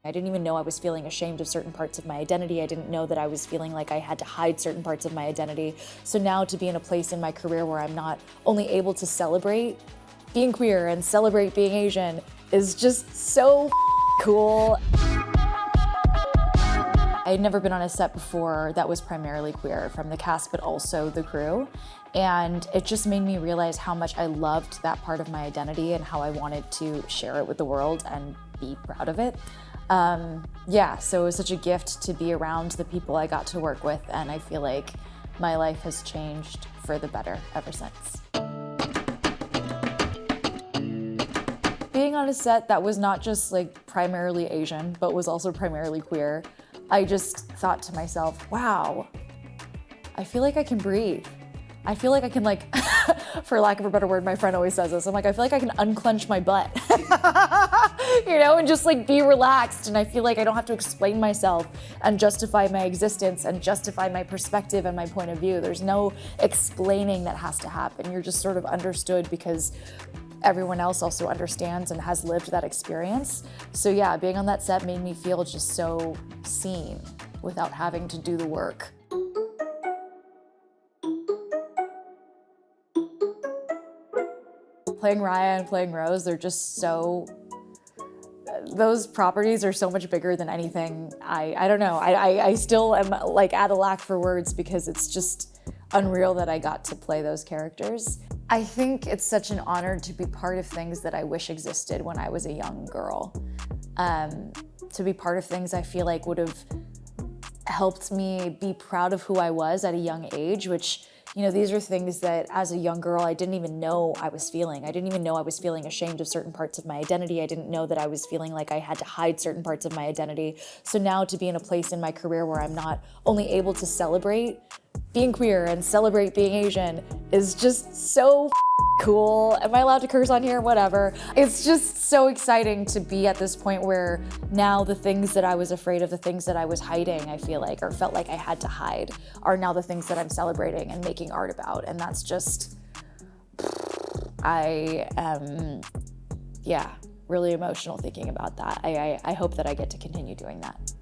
I didn't even know I was feeling ashamed of certain parts of my identity. I didn't know that I was feeling like I had to hide certain parts of my identity. So now to be in a place in my career where I'm not only able to celebrate being queer and celebrate being Asian is just so cool. I had never been on a set before that was primarily queer, from the cast but also the crew. And it just made me realize how much I loved that part of my identity and how I wanted to share it with the world and be proud of it. Yeah, so it was such a gift to be around the people I got to work with, and I feel like my life has changed for the better ever since. Being on a set that was not just like primarily Asian, but was also primarily queer, I just thought to myself, wow, I feel like I can breathe. I feel like I can, like, for lack of a better word, my friend always says this, I'm like, I feel like I can unclench my butt, you know, and just like be relaxed. And I feel like I don't have to explain myself and justify my existence and justify my perspective and my point of view. There's no explaining that has to happen. You're just sort of understood because everyone else also understands and has lived that experience. So yeah, being on that set made me feel just so seen without having to do the work. Playing Raya and playing Rose, they're just so, those properties are so much bigger than anything. I don't know, I still am like at a lack for words because it's just unreal that I got to play those characters. I think it's such an honor to be part of things that I wish existed when I was a young girl. To be part of things I feel like would have helped me be proud of who I was at a young age, which, you know, these are things that as a young girl, I didn't even know I was feeling. I didn't even know I was feeling ashamed of certain parts of my identity. I didn't know that I was feeling like I had to hide certain parts of my identity. So now to be in a place in my career where I'm not only able to celebrate being queer and celebrate being Asian is just so cool. Am I allowed to curse on here? Whatever. It's just so exciting to be at this point where now the things that I was afraid of, the things that I was hiding, I feel like, or felt like I had to hide, are now the things that I'm celebrating and making art about. And that's just, I am, yeah, really emotional thinking about that. I hope that I get to continue doing that.